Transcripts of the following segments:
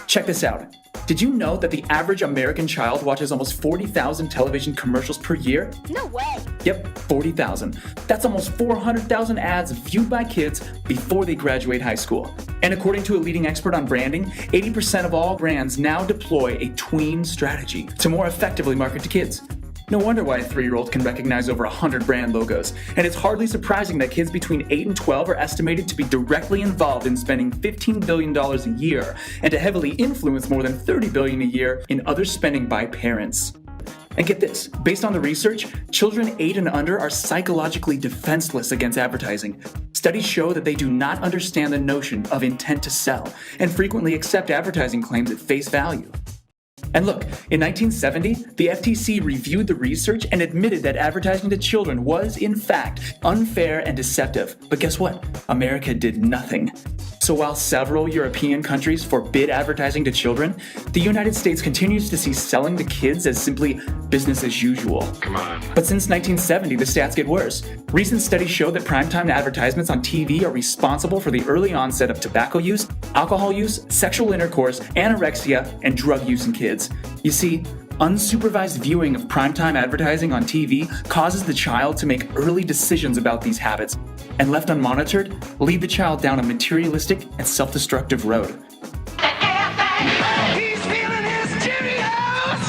Check this out. Did you know that the average American child watches almost 40,000 television commercials per year? No way. Yep, 40,000. That's almost 400,000 ads viewed by kids before they graduate high school. And according to a leading expert on branding, 80% of all brands now deploy a tween strategy to more effectively market to kids. No wonder why a 3-year-old can recognize over 100 brand logos. And it's hardly surprising that kids between 8 and 12 are estimated to be directly involved in spending $15 billion a year and to heavily influence more than $30 billion a year in other spending by parents. And get this, based on the research, children 8 and under are psychologically defenseless against advertising. Studies show that they do not understand the notion of intent to sell and frequently accept advertising claims at face value. And look, in 1970, the FTC reviewed the research and admitted that advertising to children was, in fact, unfair and deceptive. But guess what? America did nothing. So while several European countries forbid advertising to children, the United States continues to see selling to kids as simply business as usual. Come on. But since 1970, the stats get worse. Recent studies show that primetime advertisements on TV are responsible for the early onset of tobacco use, alcohol use, sexual intercourse, anorexia, and drug use in kids. You see, unsupervised viewing of primetime advertising on TV causes the child to make early decisions about these habits, and left unmonitored, lead the child down a materialistic and self-destructive road. He's feeling his Cheerios!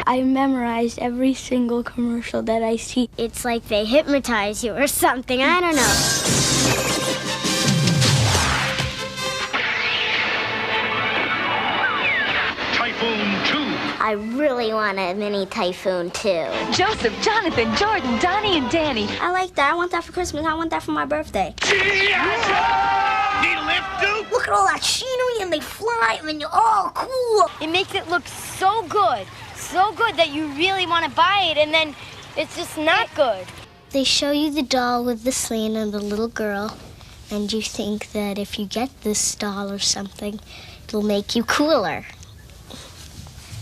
I memorized every single commercial that I see. It's like they hypnotize you or something, I don't know. I really want a mini typhoon too. Joseph, Jonathan, Jordan, Donnie, and Danny. I like that. I want that for Christmas. I want that for my birthday. Need a lift, dude? Look at all that scenery and they fly and you're all cool. It makes it look so good that you really want to buy it, and then it's just not good. They show you the doll with the sling and the little girl, and you think that if you get this doll or something, it'll make you cooler.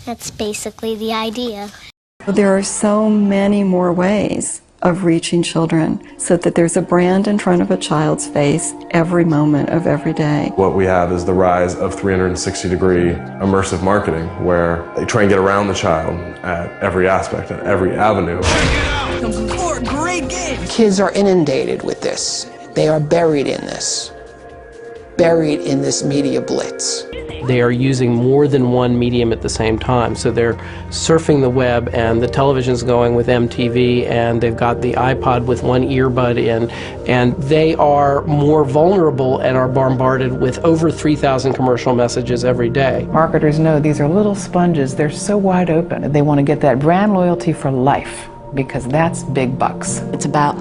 That's basically the idea. There are so many more ways of reaching children so that there's a brand in front of a child's face every moment of every day. What we have is the rise of 360-degree immersive marketing, where they try and get around the child at every aspect, at every avenue. Great game! Kids are inundated with this. They are buried in this media blitz. They are using more than one medium at the same time. So they're surfing the web, and the television's going with MTV, and they've got the iPod with one earbud in, and they are more vulnerable and are bombarded with over 3,000 commercial messages every day. Marketers know these are little sponges. They're so wide open. They want to get that brand loyalty for life, because that's big bucks. It's about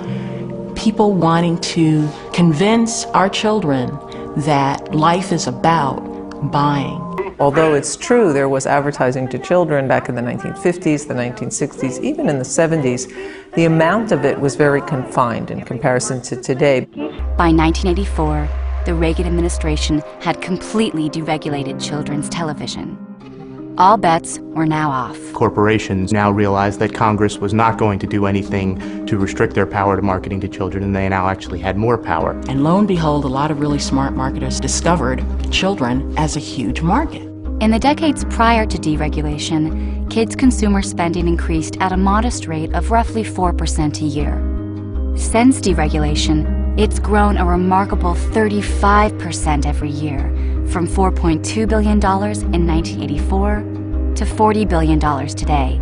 people wanting to convince our children that life is about buying. Although it's true there was advertising to children back in the 1950s, the 1960s, even in the 70s, the amount of it was very confined in comparison to today. By 1984, the Reagan administration had completely deregulated children's television. All bets were now off. Corporations now realized that Congress was not going to do anything to restrict their power to marketing to children, and they now actually had more power. And lo and behold, a lot of really smart marketers discovered children as a huge market. In the decades prior to deregulation, kids' consumer spending increased at a modest rate of roughly 4% a year. Since deregulation, it's grown a remarkable 35% every year, from $4.2 billion in 1984 to $40 billion today,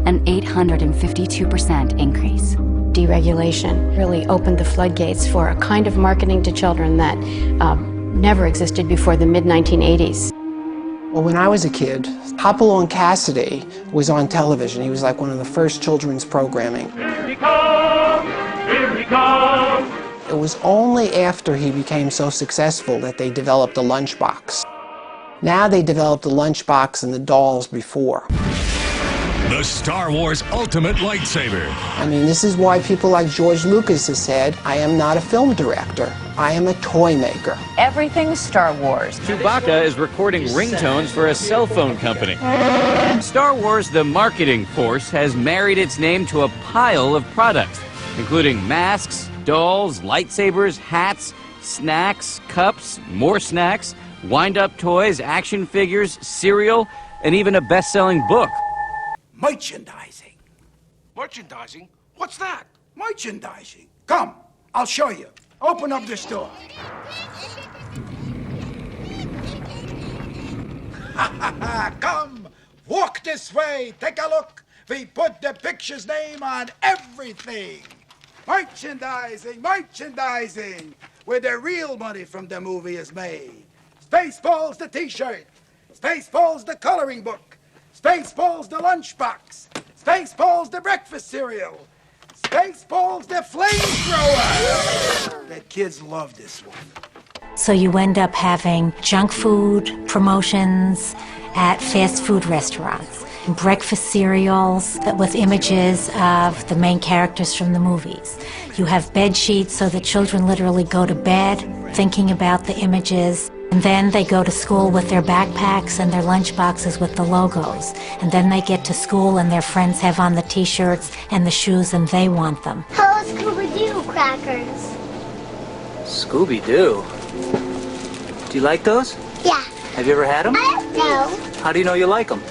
an 852% increase. Deregulation really opened the floodgates for a kind of marketing to children that never existed before the mid-1980s. Well, when I was a kid, Hopalong Cassidy was on television. He was like one of the first children's programming. Here he comes! Here he comes! It was only after he became so successful that they developed the lunchbox. Now they developed the lunchbox and the dolls before. The Star Wars Ultimate Lightsaber. I mean, this is why people like George Lucas has said, I am not a film director, I am a toy maker. Everything's Star Wars. Chewbacca is recording ringtones for a cell phone company. Star Wars, the marketing force, has married its name to a pile of products, including masks, dolls, lightsabers, hats, snacks, cups, more snacks, wind-up toys, action figures, cereal, and even a best-selling book. Merchandising. Merchandising? What's that? Merchandising. Come, I'll show you. Open up the store. Come, walk this way, take a look. We put the picture's name on everything. Merchandising, merchandising, where the real money from the movie is made. Spaceballs the t-shirt, Spaceballs the coloring book, Spaceballs the lunchbox, Spaceballs the breakfast cereal, Spaceballs the flamethrower. The kids love this one. So you end up having junk food promotions at fast food restaurants, breakfast cereals with images of the main characters from the movies. You have bed sheets so the children literally go to bed thinking about the images. And then they go to school with their backpacks and their lunch boxes with the logos. And then they get to school and their friends have on the t-shirts and the shoes and they want them. Hello, Scooby-Doo crackers. Scooby-Doo? Do you like those? Yeah. Have you ever had them? No. How do you know you like them?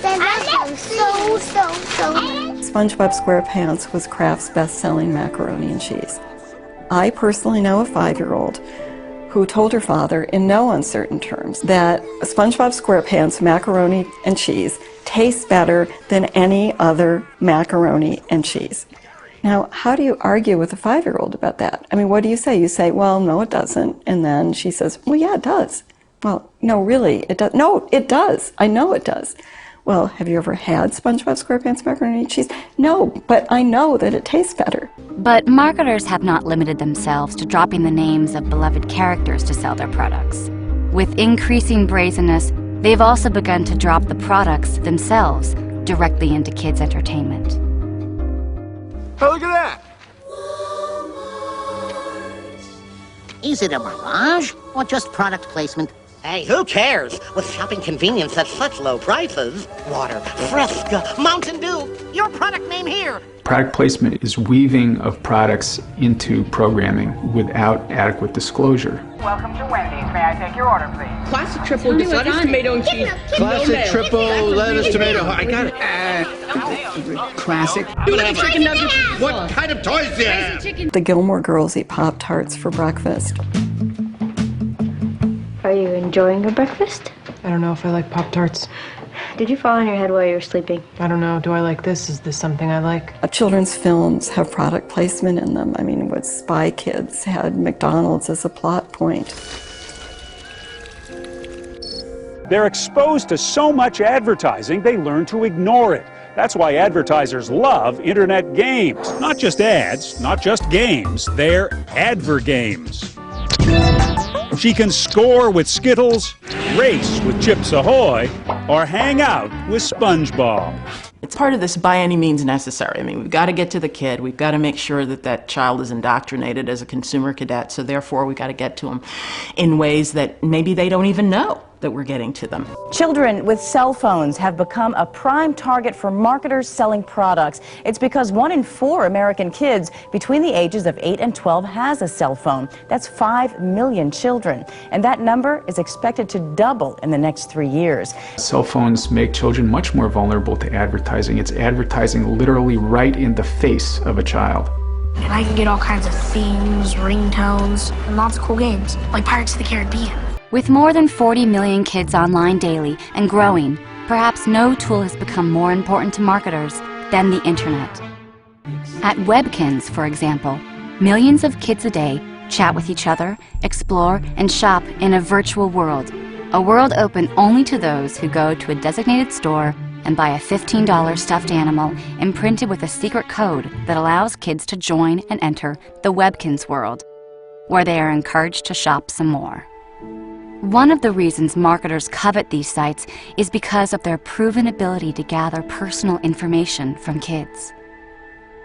I love them so much. SpongeBob SquarePants was Kraft's best-selling macaroni and cheese. I personally know a 5-year-old who told her father in no uncertain terms that SpongeBob SquarePants macaroni and cheese tastes better than any other macaroni and cheese. Now, how do you argue with a 5-year-old about that? I mean, what do you say? You say, well, no, it doesn't. And then she says, well, yeah, it does. Well, no, really, it does. No, it does. I know it does. Well, have you ever had SpongeBob SquarePants macaroni and cheese? No, but I know that it tastes better. But marketers have not limited themselves to dropping the names of beloved characters to sell their products. With increasing brazenness, they've also begun to drop the products themselves directly into kids' entertainment. Oh, look at that! Is it a mirage or just product placement? Hey, who cares? With shopping convenience at such low prices. Water, Fresca, Mountain Dew, your product name here. Product placement is weaving of products into programming without adequate disclosure. Welcome to Wendy's. May I take your order, please? Classic triple lettuce, tomato, and cheese. Classic triple lettuce, tomato. I got it. Classic. Chicken nuggets. What kind of toys do you have? The Gilmore Girls eat Pop-Tarts for breakfast. Are you enjoying your breakfast? I don't know if I like Pop-Tarts. Did you fall on your head while you were sleeping? I don't know. Do I like this? Is this something I like? Children's films have product placement in them. I mean, what Spy Kids had McDonald's as a plot point. They're exposed to so much advertising, they learn to ignore it. That's why advertisers love internet games. Not just ads, not just games, they're advergames. She can score with Skittles, race with Chips Ahoy, or hang out with SpongeBob. It's part of this by any means necessary. I mean, we've got to get to the kid. We've got to make sure that that child is indoctrinated as a consumer cadet. So therefore, we've got to get to them in ways that maybe they don't even know that we're getting to them. Children with cell phones have become a prime target for marketers selling products. It's because 1 in 4 American kids between the ages of 8 and 12 has a cell phone. That's 5 million children. And that number is expected to double in the next 3 years. Cell phones make children much more vulnerable to advertising. It's advertising literally right in the face of a child. And I can get all kinds of themes, ringtones, and lots of cool games, like Pirates of the Caribbean. With more than 40 million kids online daily and growing, perhaps no tool has become more important to marketers than the internet. At Webkins, for example, millions of kids a day chat with each other, explore, and shop in a virtual world open only to those who go to a designated store and buy a $15 stuffed animal imprinted with a secret code that allows kids to join and enter the Webkins world, where they are encouraged to shop some more. One of the reasons marketers covet these sites is because of their proven ability to gather personal information from kids.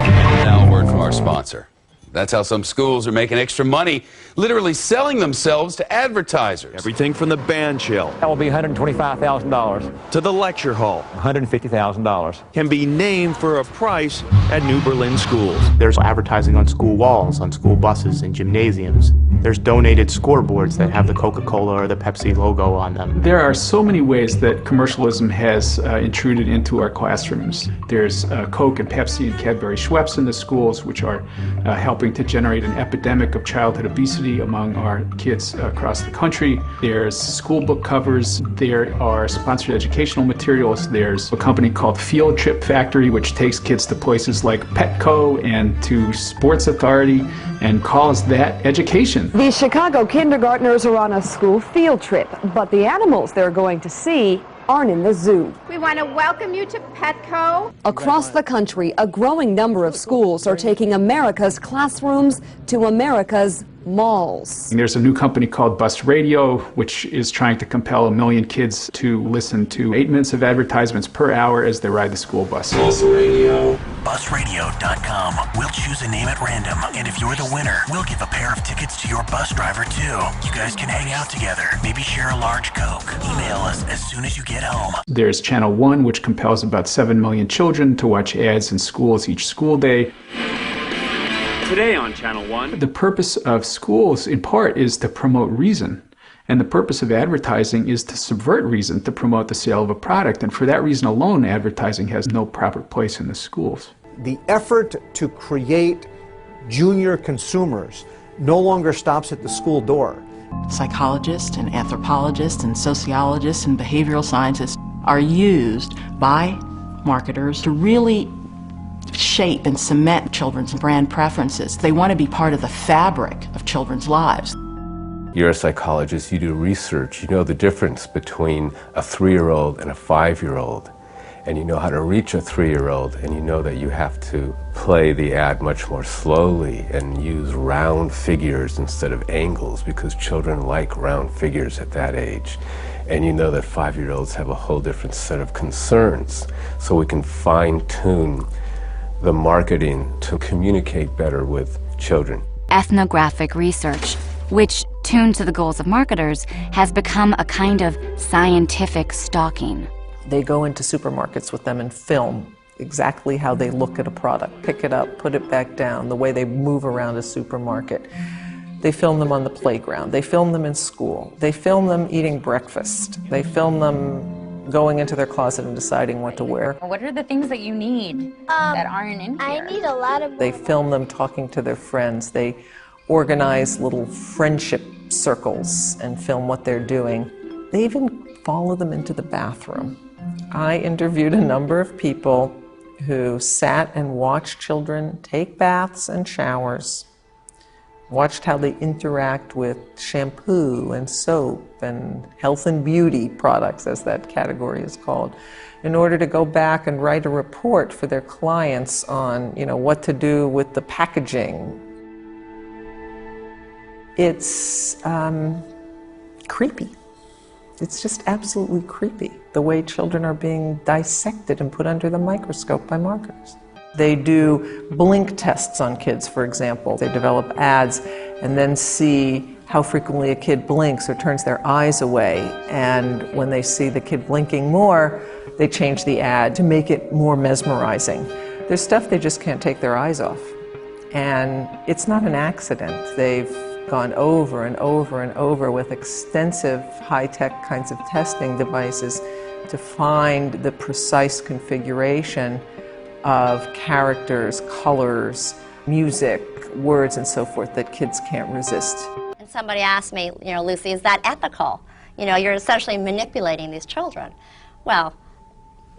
Now a word from our sponsor. That's how some schools are making extra money literally selling themselves to advertisers. Everything from the band shell. That will be $125,000. To the lecture hall. $150,000. Can be named for a price at New Berlin schools. There's advertising on school walls, on school buses and gymnasiums. There's donated scoreboards that have the Coca-Cola or the Pepsi logo on them. There are so many ways that commercialism has intruded into our classrooms. There's Coke and Pepsi and Cadbury Schweppes in the schools, which are helping to generate an epidemic of childhood obesity among our kids across the country. There's school book covers. There are sponsored educational materials. There's a company called Field Trip Factory, which takes kids to places like Petco and to Sports Authority and calls that education. These Chicago kindergartners are on a school field trip, but the animals they're going to see aren't in the zoo. We want to welcome you to Petco. Across the country, a growing number of schools are taking America's classrooms to America's malls. There's a new company called Bus Radio, which is trying to compel 1 million kids to listen to 8 minutes of advertisements per hour as they ride the school bus. Bus Radio. Busradio.com. We'll choose a name at random, and if you're the winner, we'll give a pair of tickets to your bus driver too. You guys can hang out together, maybe share a large Coke. Email us as soon as you get home. There's Channel 1, which compels about 7 million children to watch ads in schools each school day. Today on Channel 1. The purpose of schools, in part, is to promote reason. And the purpose of advertising is to subvert reason, to promote the sale of a product. And for that reason alone, advertising has no proper place in the schools. The effort to create junior consumers no longer stops at the school door. Psychologists and anthropologists and sociologists and behavioral scientists are used by marketers to really shape and cement children's brand preferences. They want to be part of the fabric of children's lives. You're a psychologist, you do research, you know the difference between a 3-year-old and a 5-year-old, and you know how to reach a 3-year-old, and you know that you have to play the ad much more slowly and use round figures instead of angles, because children like round figures at that age. And you know that 5-year-olds have a whole different set of concerns, so we can fine-tune the marketing to communicate better with children. Ethnographic research, which, tuned to the goals of marketers, has become a kind of scientific stalking. They go into supermarkets with them and film exactly how they look at a product, pick it up, put it back down, the way they move around a supermarket. They film them on the playground. They film them in school. They film them eating breakfast. They film them going into their closet and deciding what to wear. What are the things that you need that aren't in here? I need a lot of... They film them talking to their friends. They organize little friendship circles and film what they're doing. They even follow them into the bathroom. I interviewed a number of people who sat and watched children take baths and showers, watched how they interact with shampoo and soap and health and beauty products, as that category is called, in order to go back and write a report for their clients on, what to do with the packaging. It's creepy. It's just absolutely creepy, the way children are being dissected and put under the microscope by marketers. They do blink tests on kids, for example. They develop ads and then see how frequently a kid blinks or turns their eyes away. And when they see the kid blinking more, they change the ad to make it more mesmerizing. There's stuff they just can't take their eyes off. And it's not an accident. They've gone over and over and over with extensive high-tech kinds of testing devices to find the precise configuration of characters, colors, music, words, and so forth that kids can't resist. And somebody asked me, Lucy, is that ethical? You're essentially manipulating these children. Well,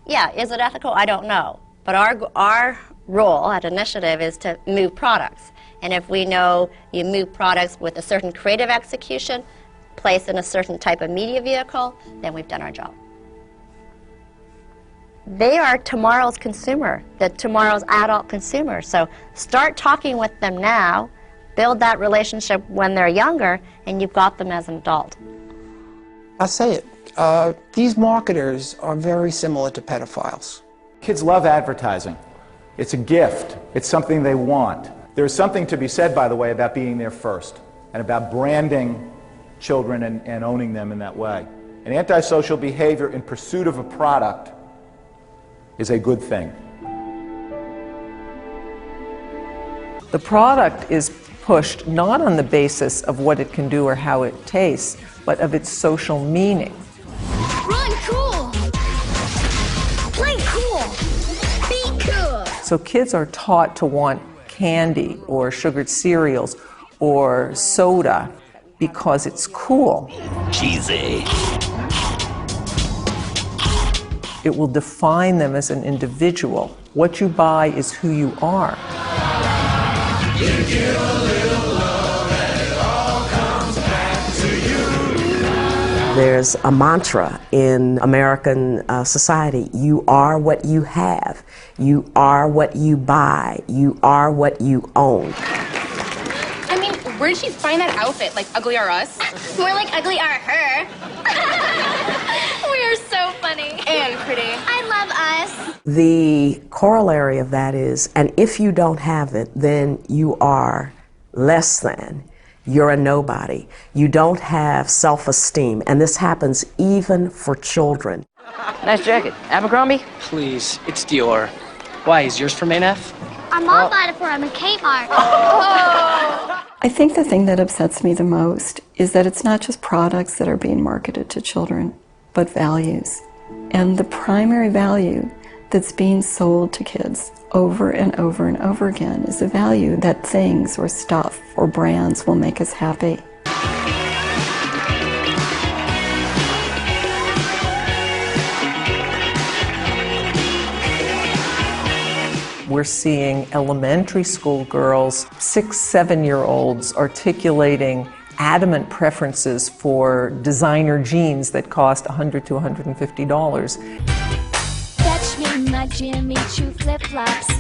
yeah, is it ethical? I don't know. But our role at Initiative is to move products. And if we know you move products with a certain creative execution, placed in a certain type of media vehicle, then we've done our job. They are tomorrow's consumer, tomorrow's adult consumer. So start talking with them now, build that relationship when they're younger, and you've got them as an adult. I'll say it. These marketers are very similar to pedophiles. Kids love advertising. It's a gift. It's something they want. There's something to be said, by the way, about being there first. and about branding children and owning them in that way. And antisocial behavior in pursuit of a product is a good thing. The product is pushed not on the basis of what it can do or how it tastes, but of its social meaning. Run cool! Play cool! Be cool! So kids are taught to want candy or sugared cereals or soda because it's cool. Cheesy. It will define them as an individual. What you buy is who you are. You give a little love and it all comes back to you. There's a mantra in American society: you are what you have, you are what you buy, you are what you own. I mean, where did she find that outfit? Like Ugly Are Us? More like Ugly Are Her. We are so funny. And pretty. I love us. The corollary of that is, and if you don't have it, then you are less than. You're a nobody. You don't have self-esteem, and this happens even for children. Nice jacket. Abercrombie? Please, it's Dior. Why, is yours from ANF? Our mom bought it for him in Kmart. I think the thing that upsets me the most is that it's not just products that are being marketed to children, but values. And the primary value that's being sold to kids over and over and over again is the value that things or stuff or brands will make us happy. We're seeing elementary school girls, 6, 7-year-olds articulating adamant preferences for designer jeans that cost $100 to $150. Fetch me my Jimmy Choo flip-flops.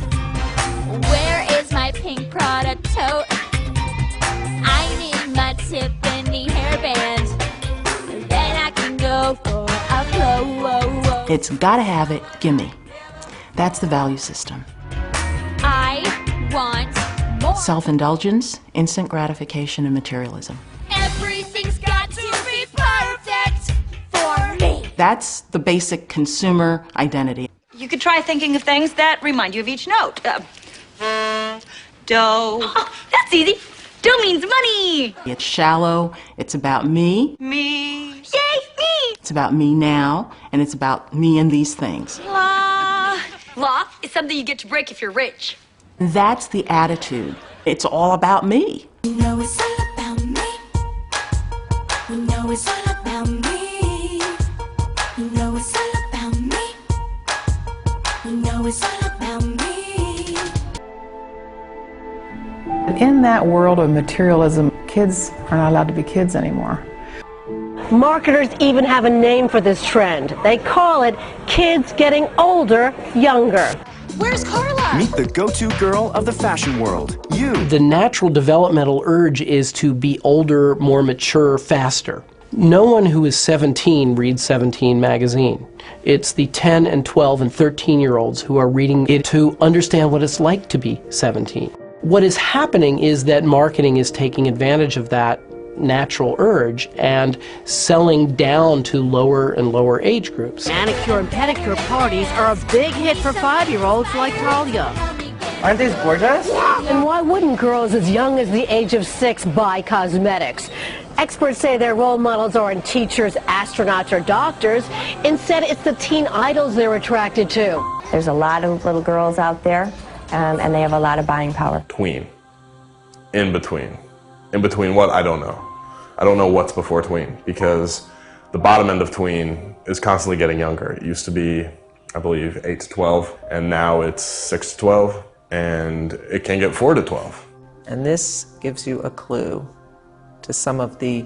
Where is my pink Prada tote? I need my Tiffany hairband. Then I can go for a blow. It's gotta have it, gimme. That's the value system. I want more. Self-indulgence, instant gratification, and materialism. Everything's got to be perfect for me. That's the basic consumer identity. You could try thinking of things that remind you of each note. Dough. Oh, that's easy. Dough means money. It's shallow, it's about me. Me. Yay, me. It's about me now, and it's about me and these things. Law is something you get to break if you're rich. That's the attitude. It's all about me. You know it's all about me. You know it's all about me. You know it's all about me. You know it's all about me. In that world of materialism, kids are not allowed to be kids anymore. Marketers even have a name for this trend. They call it kids getting older, younger. Where's Carla? Meet the go-to girl of the fashion world, you. The natural developmental urge is to be older, more mature, faster. No one who is 17 reads 17 magazine. It's the 10 and 12 and 13-year-olds who are reading it to understand what it's like to be 17. What is happening is that marketing is taking advantage of that natural urge and selling down to lower and lower age groups. Manicure and pedicure parties are a big hit for 5-year-olds like Talia. Aren't these gorgeous? And why wouldn't girls as young as the age of 6 buy cosmetics? Experts say their role models aren't teachers, astronauts, or doctors. Instead, it's the teen idols they're attracted to. There's a lot of little girls out there, and they have a lot of buying power. Tween. In between. In between what? I don't know. I don't know what's before tween, because the bottom end of tween is constantly getting younger. It used to be, I believe, 8 to 12, and now it's 6 to 12, and it can get 4 to 12. And this gives you a clue to some of the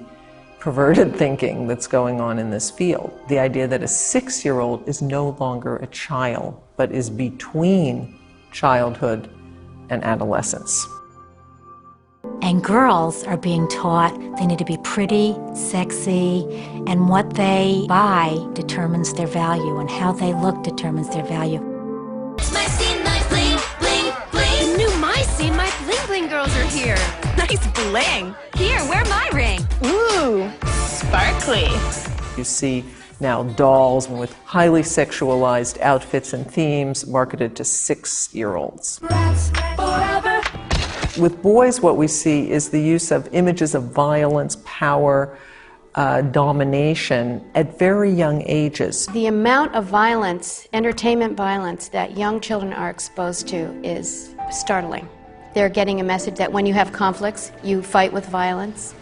perverted thinking that's going on in this field. The idea that a 6-year-old is no longer a child, but is between childhood and adolescence. And girls are being taught they need to be pretty, sexy, and what they buy determines their value, and how they look determines their value. My scene, my bling, bling, bling. The new My Scene, My Bling Bling girls are here. Nice bling. Here, wear my ring. Ooh, sparkly. You see now dolls with highly sexualized outfits and themes marketed to 6-year-olds. With boys, what we see is the use of images of violence, power, domination at very young ages. The amount of violence, entertainment violence, that young children are exposed to is startling. They're getting a message that when you have conflicts, you fight with violence,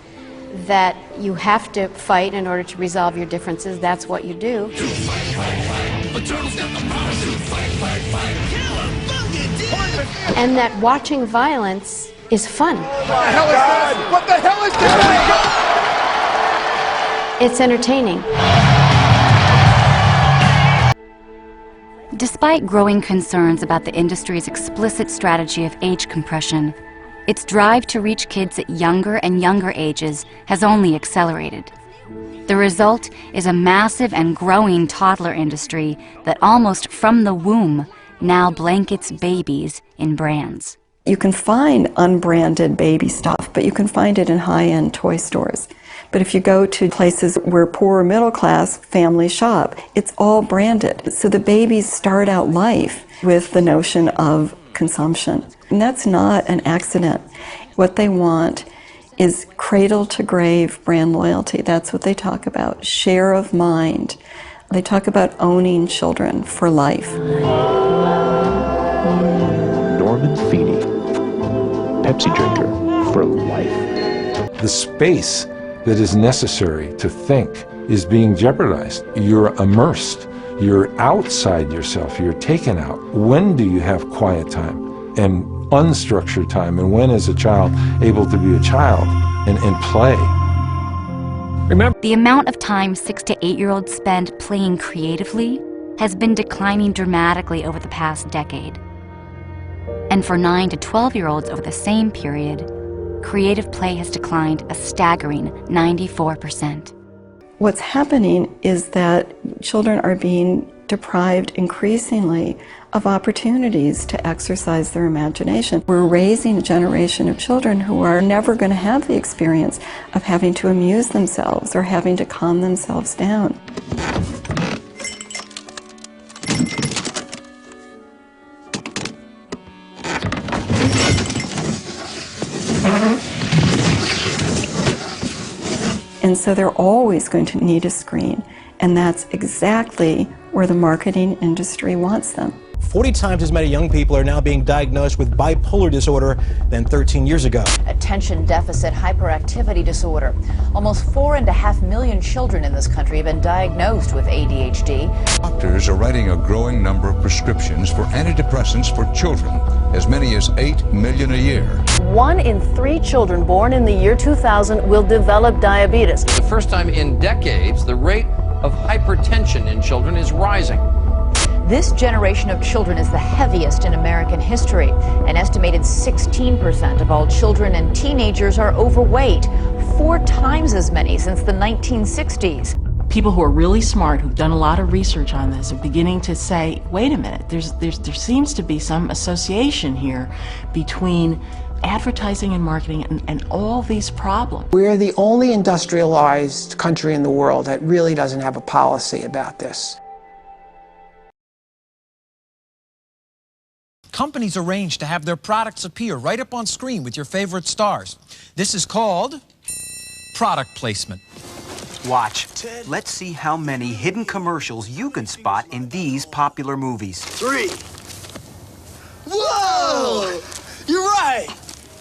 that you have to fight in order to resolve your differences. That's what you do. And that watching violence is fun. What the hell is this? It's entertaining. Despite growing concerns about the industry's explicit strategy of age compression, its drive to reach kids at younger and younger ages has only accelerated. The result is a massive and growing toddler industry that almost from the womb now blankets babies in brands. You can find unbranded baby stuff, but you can find it in high-end toy stores. But if you go to places where poor middle-class families shop, it's all branded. So the babies start out life with the notion of consumption. And that's not an accident. What they want is cradle-to-grave brand loyalty. That's what they talk about. Share of mind. They talk about owning children for life. Norman Feeney, Pepsi drinker for life. The space that is necessary to think is being jeopardized. You're immersed. You're outside yourself. You're taken out. When do you have quiet time and unstructured time? And when is a child able to be a child and play? Remember, the amount of time 6 to 8-year-olds spend playing creatively has been declining dramatically over the past decade. And for 9 to 12-year-olds over the same period, creative play has declined a staggering 94%. What's happening is that children are being deprived increasingly of opportunities to exercise their imagination. We're raising a generation of children who are never going to have the experience of having to amuse themselves or having to calm themselves down. And so they're always going to need a screen, and that's exactly where the marketing industry wants them. 40 times as many young people are now being diagnosed with bipolar disorder than 13 years ago. Attention deficit hyperactivity disorder. Almost 4.5 million children in this country have been diagnosed with ADHD. Doctors are writing a growing number of prescriptions for antidepressants for children, as many as 8 million a year. 1 in 3 children born in the year 2000 will develop diabetes. For the first time in decades, the rate of hypertension in children is rising. This generation of children is the heaviest in American history. An estimated 16% of all children and teenagers are overweight, 4 times as many since the 1960s. People who are really smart, who've done a lot of research on this, are beginning to say, wait a minute, there seems to be some association here between advertising and marketing and all these problems. We're the only industrialized country in the world that really doesn't have a policy about this. Companies arrange to have their products appear right up on screen with your favorite stars. This is called product placement. Watch. Let's see how many hidden commercials you can spot in these popular movies. 3. Whoa! You're right!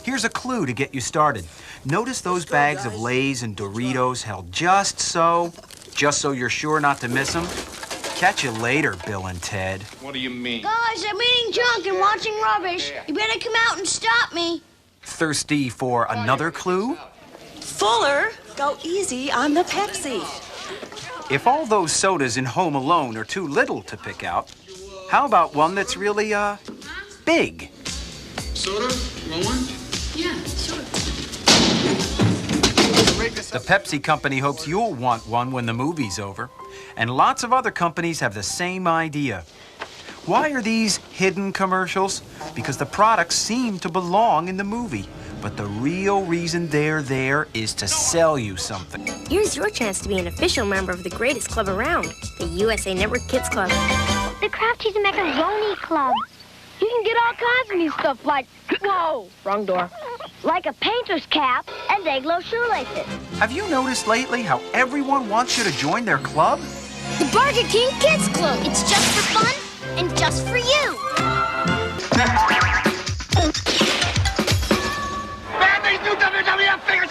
Here's a clue to get you started. Notice those bags of Lay's and Doritos held just so you're sure not to miss them? Catch you later, Bill and Ted. What do you mean? Guys, I'm eating junk and watching rubbish. You better come out and stop me. Thirsty for another clue? Fuller, go easy on the Pepsi. If all those sodas in Home Alone are too little to pick out, how about one that's really, big? Soda? You want one? Yeah, sure. The Pepsi company hopes you'll want one when the movie's over. And lots of other companies have the same idea. Why are these hidden commercials? Because the products seem to belong in the movie. But the real reason they're there is to sell you something. Here's your chance to be an official member of the greatest club around, the USA Network Kids Club. The Kraft Cheese and Macaroni Club. You can get all kinds of new stuff like, whoa, wrong door. Like a painter's cap and Day-Glo shoelaces. Have you noticed lately how everyone wants you to join their club? The Burger King Kids Club. It's just for fun and just for you. Man, these new WWF figures,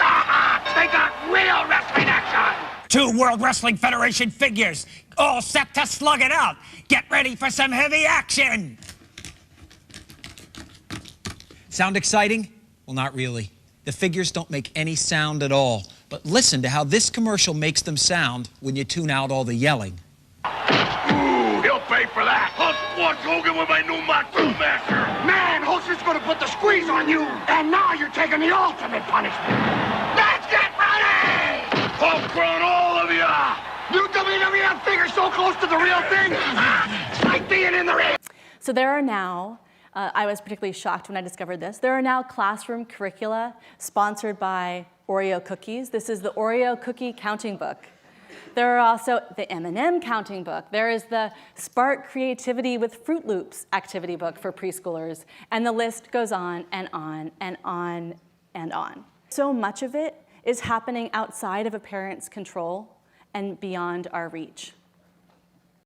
they got real wrestling action. 2 World Wrestling Federation figures, all set to slug it out. Get ready for some heavy action. Sound exciting? Well, not really. The figures don't make any sound at all. But listen to how this commercial makes them sound when you tune out all the yelling. Ooh, he'll pay for that. Hulk Squad Hogan with my new Macho Master. Man, Hulk's just gonna put the squeeze on you. And now you're taking the ultimate punishment. Let's get ready! Hulk on all of ya! New WWF figures so close to the real thing. It's like being in the ring. So there are now, I was particularly shocked when I discovered this, there are now classroom curricula sponsored by Oreo cookies. This is the Oreo cookie counting book. There are also the M&M counting book. There is the Spark Creativity with Fruit Loops activity book for preschoolers. And the list goes on and on and on and on. So much of it is happening outside of a parent's control and beyond our reach.